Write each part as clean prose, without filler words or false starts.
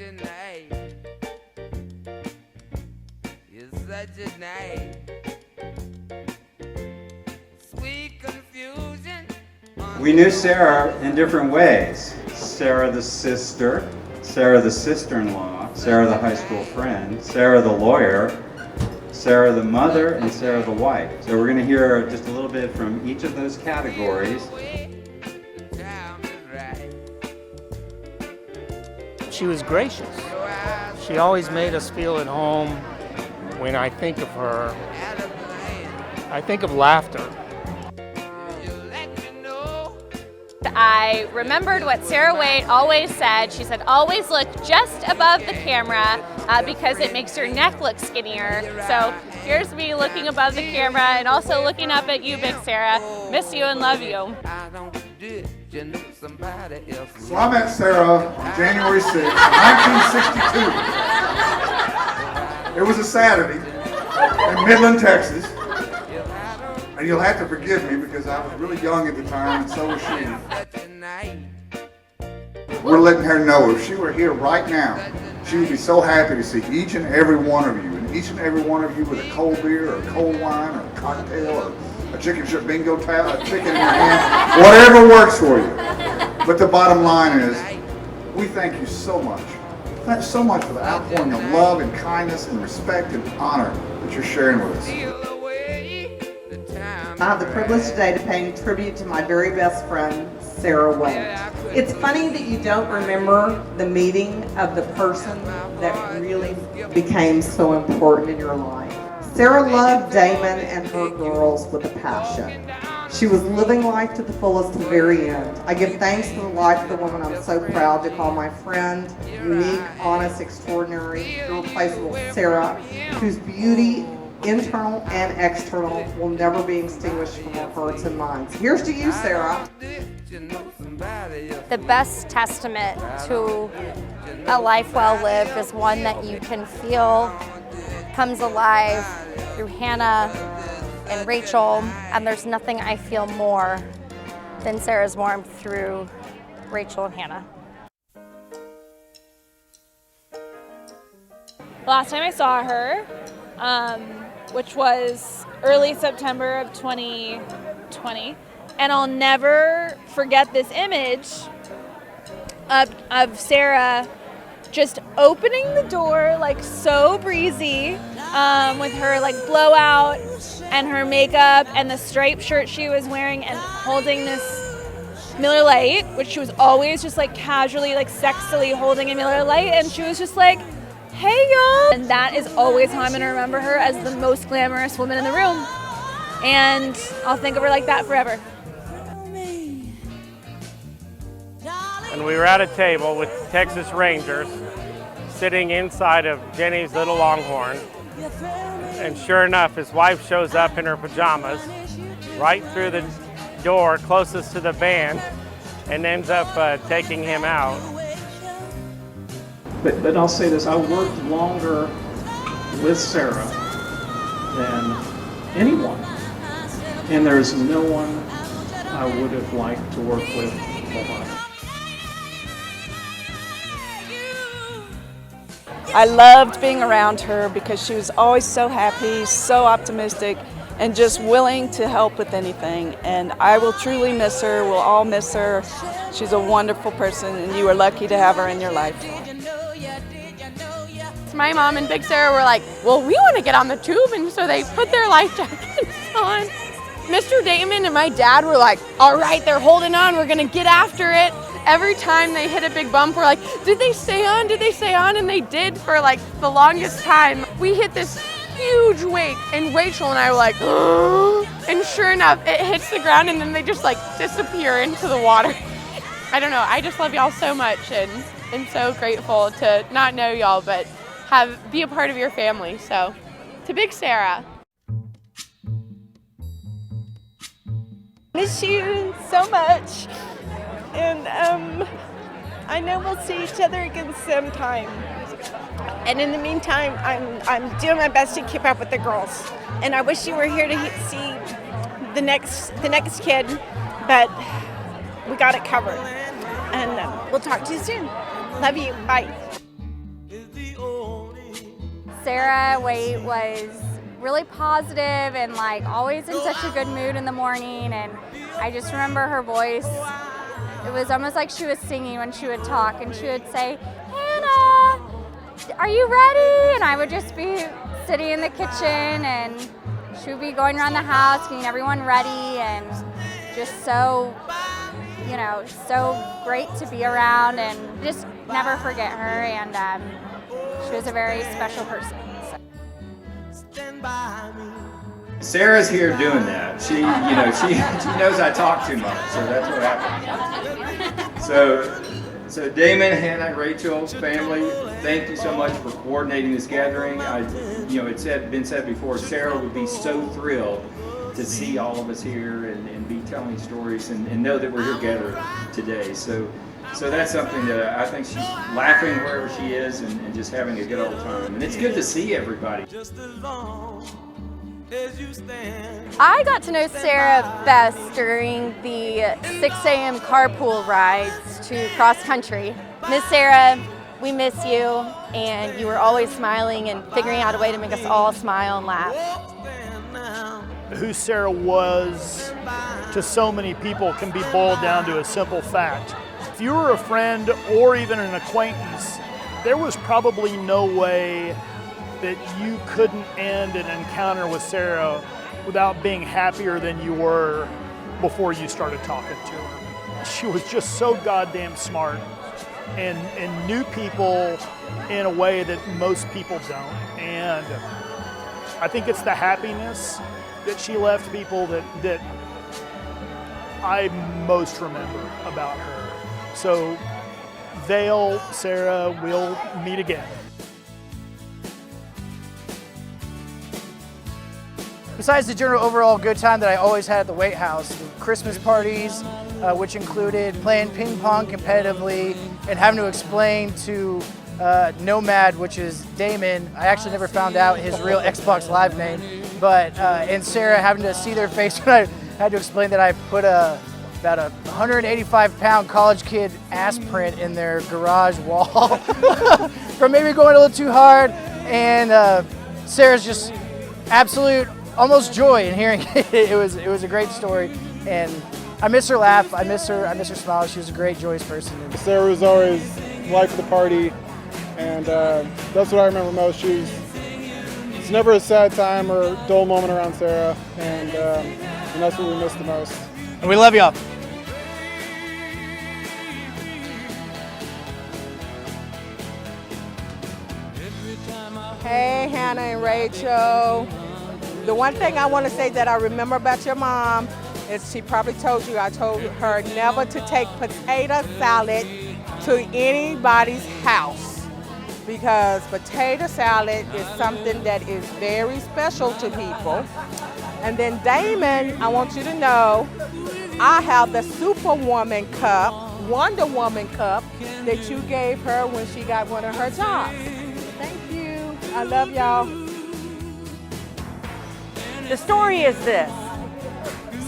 your name. You're such a name. Sweet confusion. We knew Sara in different ways. Sara the sister, Sara the sister-in-law, Sara the high school friend, Sara the lawyer, Sara the mother, and Sara the wife. So we're going to hear just a little bit from each of those categories. She was gracious. She always made us feel at home. When I think of her, I think of laughter. I remembered what Thompson-Waitt always said. She said, always look just above the camera because it makes your neck look skinnier. So here's me looking above the camera and also looking up at you, Big Sara. Miss you and love you. So I met Sara on January 6, 1962. It was a Saturday in Midland, Texas. And you'll have to forgive me because I was really young at the time, and so was she. We're letting her know if she were here right now, she would be so happy to see each and every one of you, and each and every one of you with a cold beer or a cold wine or a cocktail or a chicken strip bingo towel, a chicken in your hand, whatever works for you. But the bottom line is, we thank you so much. Thanks so much for the outpouring of love and kindness and respect and honor that you're sharing with us. I have the privilege today to pay tribute to my very best friend, Sara Waitt. It's funny that you don't remember the meeting of the person that really became so important in your life. Sara loved Damon and her girls with a passion. She was living life to the fullest to the very end. I give thanks to the life of the woman I'm so proud to call my friend, unique, honest, extraordinary, irreplaceable Sara, whose beauty, internal and external, will never be extinguished from our hearts and minds. Here's to you, Sara. The best testament to a life well lived is one that you can feel comes alive through Hannah and Rachel, and there's nothing I feel more than Sara's warmth through Rachel and Hannah. Last time I saw her, which was early September of 2020, and I'll never forget this image of Sara just opening the door like so breezy, with her like blowout and her makeup and the striped shirt she was wearing and holding this Miller Lite, which she was always just like casually, like sexily holding a Miller Lite, and she was just like, hey y'all! And that is always how I'm gonna remember her, as the most glamorous woman in the room. And I'll think of her like that forever. And we were at a table with Texas Rangers sitting inside of Jenny's little Longhorn. And sure enough, his wife shows up in her pajamas right through the door closest to the van and ends up taking him out. But I'll say this, I worked longer with Sara than anyone. And there's no one I would have liked to work with more. I loved being around her because she was always so happy, so optimistic, and just willing to help with anything. And I will truly miss her, we'll all miss her. She's a wonderful person, and you are lucky to have her in your life. My mom and Big Sara were like, well, we want to get on the tube, and so they put their life jackets on. Mr. Damon and my dad were like, all right, they're holding on, we're gonna get after it. Every time they hit a big bump, we're like, did they stay on, did they stay on? And they did for like the longest time. We hit this huge wake, and Rachel and I were like, oh. And sure enough, it hits the ground, and then they just like disappear into the water. I don't know, I just love y'all so much, and I'm so grateful to not know y'all, but be a part of your family. So, to Big Sara. Miss you so much, and I know we'll see each other again sometime. And in the meantime, I'm doing my best to keep up with the girls. And I wish you were here to see the next kid, but we got it covered. And we'll talk to you soon. Love you. Bye. Thompson-Waitt was really positive and like always in such a good mood in the morning, and I just remember her voice. It was almost like she was singing when she would talk, and she would say, "Hannah, are you ready?" And I would just be sitting in the kitchen, and she would be going around the house getting everyone ready, and just so, you know, so great to be around, and just never forget her, and she was a very special person. Sarah's here doing that. She knows I talk too much, so that's what happens. So Damon, Hannah, Rachel's family, thank you so much for coordinating this gathering. It's been said before, Sara would be so thrilled to see all of us here and be telling stories and know that we're here together today. So that's something that I think she's laughing wherever she is and just having a good old time. And it's good to see everybody. I got to know Sara best during the 6 a.m. carpool rides to cross country. Miss Sara, we miss you, and you were always smiling and figuring out a way to make us all smile and laugh. Who Sara was to so many people can be boiled down to a simple fact. If you were a friend or even an acquaintance, there was probably no way that you couldn't end an encounter with Sara without being happier than you were before you started talking to her. She was just so goddamn smart and knew people in a way that most people don't. And I think it's the happiness that she left people that I most remember about her. So Vale, Sara, we'll meet again. Besides the general overall good time that I always had at the Waitt House, the Christmas parties, which included playing ping pong competitively and having to explain to Nomad, which is Damon, I actually never found out his real Xbox Live name, but and Sara having to see their face when I had to explain that I put about a 185-pound college kid ass print in their garage wall from maybe going a little too hard, and Sara's just absolute almost joy in hearing it. It was a great story, and I miss her laugh. I miss her smile. She was a great, joyous person. Sara was always life of the party, and that's what I remember most. It's never a sad time or dull moment around Sara, and that's what we miss the most. And we love y'all. Hey, Hannah and Rachel. The one thing I want to say that I remember about your mom is she probably told you, I told her never to take potato salad to anybody's house, because potato salad is something that is very special to people. And then Damon, I want you to know, I have the Superwoman cup, Wonder Woman cup, that you gave her when she got one of her jobs. Thank you. I love y'all. The story is this.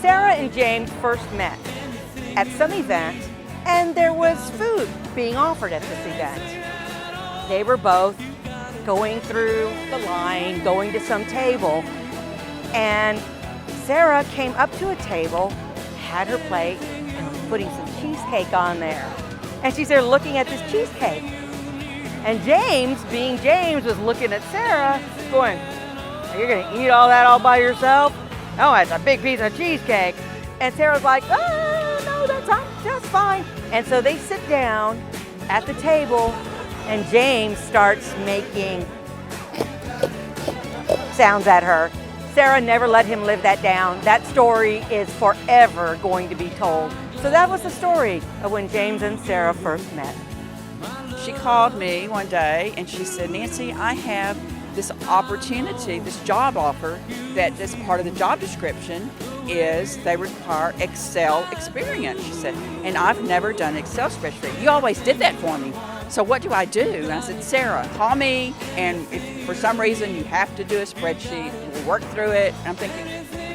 Sara and James first met at some event, and there was food being offered at this event. They were both going through the line, going to some table, and Sara came up to a table, had her plate, and was putting some cheesecake on there. And she's there looking at this cheesecake. And James, being James, was looking at Sara, going, "You're gonna eat all that all by yourself? Oh, it's a big piece of cheesecake." And Sarah's like, "Oh, no, that's fine." And so they sit down at the table, and James starts making sounds at her. Sara never let him live that down. That story is forever going to be told. So that was the story of when James and Sara first met. She called me one day and she said, "Nancy, I have this opportunity, this job offer, that this part of the job description is they require Excel experience." She said, "And I've never done Excel spreadsheet. You always did that for me. So what do I do?" And I said, "Sara, call me, and if for some reason you have to do a spreadsheet, we'll work through it." And I'm thinking,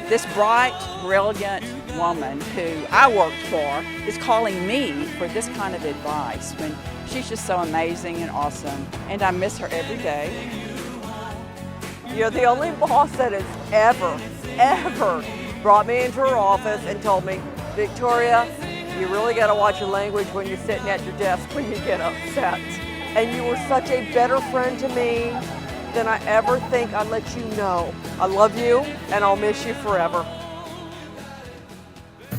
this bright, brilliant woman who I worked for is calling me for this kind of advice when she's just so amazing and awesome, and I miss her every day. You're the only boss that has ever brought me into her office and told me, Victoria, you really got to watch your language when you're sitting at your desk when you get upset. And you were such a better friend to me than I ever think I'd let you know. I love you, and I'll miss you forever.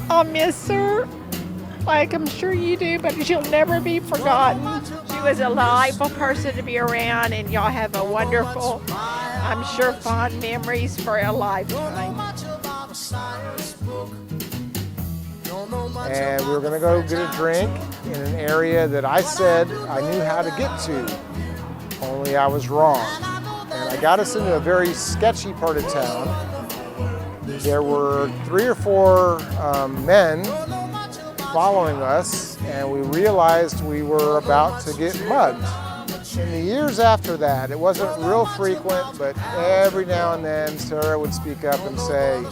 I'll miss her, like I'm sure you do, but she'll never be forgotten. She was a delightful person to be around, and y'all have a wonderful, I'm sure, fond memories for a lifetime. And we were going to go get a drink in an area that I said I knew how to get to, only I was wrong. And I got us into a very sketchy part of town. There were 3 or 4 men following us, and we realized we were about to get mugged. In the years after that, it wasn't real frequent, but every now and then Sara would speak up and say,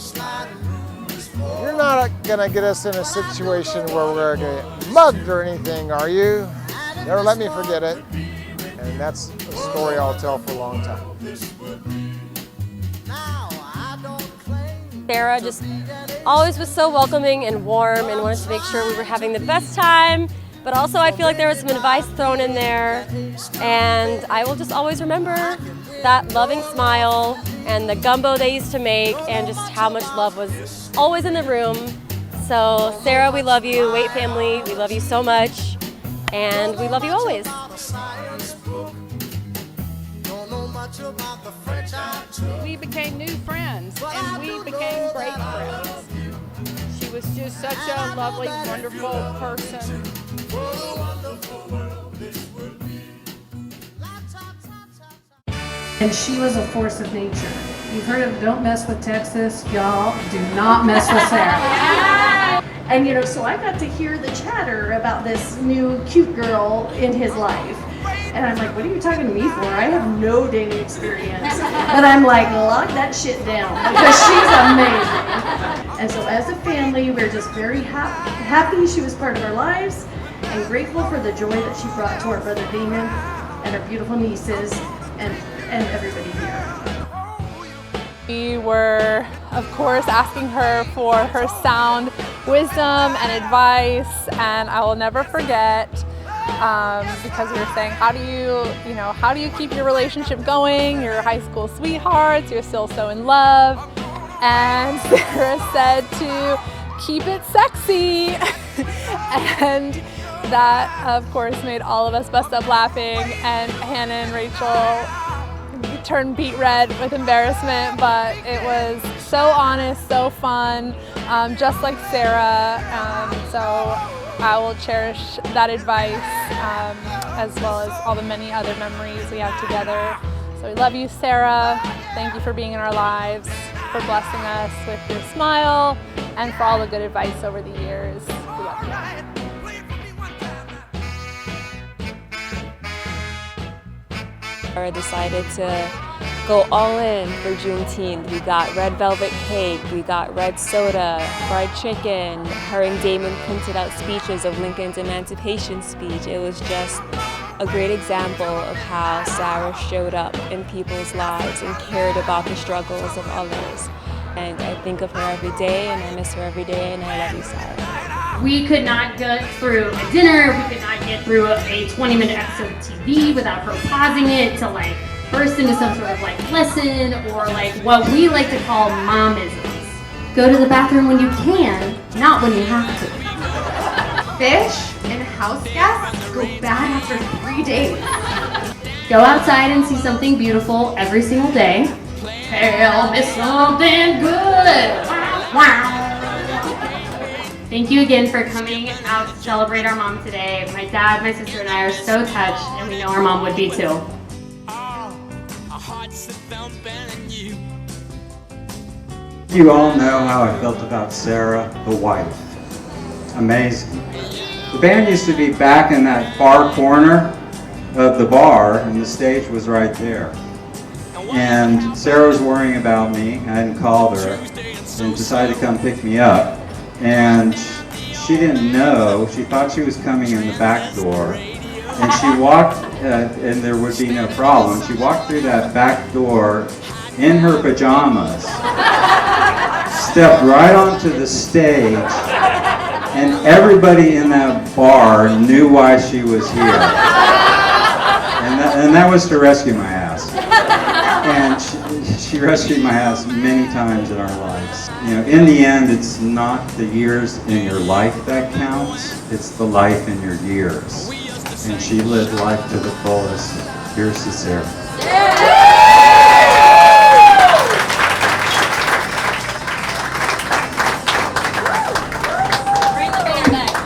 "You're not gonna get us in a situation where we're gonna get mugged or anything, are you? Never let me forget it." And that's a story I'll tell for a long time. Sara just always was so welcoming and warm and wanted to make sure we were having the best time, but also I feel like there was some advice thrown in there, and I will just always remember that loving smile and the gumbo they used to make and just how much love was always in the room. So Sara, we love you. Waitt family, we love you so much, and we love you always. We became new friends, and we became great friends. She was just such a lovely, wonderful person. And she was a force of nature. You've heard of don't mess with Texas, y'all do not mess with Sara. And so I got to hear the chatter about this new cute girl in his life. And I'm like, what are you talking to me for? I have no dating experience. But I'm like, lock that shit down because she's amazing. And so as a family, we're just very happy she was part of our lives and grateful for the joy that she brought to our brother Damon and our beautiful nieces and everybody here. We were, of course, asking her for her sound wisdom and advice, and I will never forget because we were saying, how do you keep your relationship going? You're high school sweethearts, you're still so in love. And Sara said to keep it sexy. And that, of course, made all of us bust up laughing, and Hannah and Rachel turned beet red with embarrassment, but it was so honest, so fun, just like Sara. So I will cherish that advice as well as all the many other memories we have together. So we love you, Sara. Thank you for being in our lives, for blessing us with your smile, and for all the good advice over the years. We love you. Sara decided to go all in for Juneteenth. We got red velvet cake, we got red soda, fried chicken. Her and Damon printed out speeches of Lincoln's Emancipation speech. It was just a great example of how Sara showed up in people's lives and cared about the struggles of others. And I think of her every day, and I miss her every day, and I love you, Sara. We could not get through a dinner, we could not get through a 20-minute episode of TV without her pausing it to burst into some sort of lesson or what we like to call momisms. Go to the bathroom when you can, not when you have to. Fish and house guests go bad after 3 days. Go outside and see something beautiful every single day. Tell me something good. Wow. Thank you again for coming out to celebrate our mom today. My dad, my sister, and I are so touched, and we know our mom would be too. You all know how I felt about Sara, the wife. Amazing. The band used to be back in that far corner of the bar, and the stage was right there. And Sara was worrying about me. I hadn't called her, and decided to come pick me up. And she didn't know. She thought she was coming in the back door. And she walked, and there would be no problem. She walked through that back door in her pajamas, stepped right onto the stage, and everybody in that bar knew why she was here. And that was to rescue my ass. And she rescued my ass many times in our lives. You know, in the end, it's not the years in your life that counts, it's the life in your years. And she lived life to the fullest. Here's to Sara.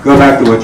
Go back to what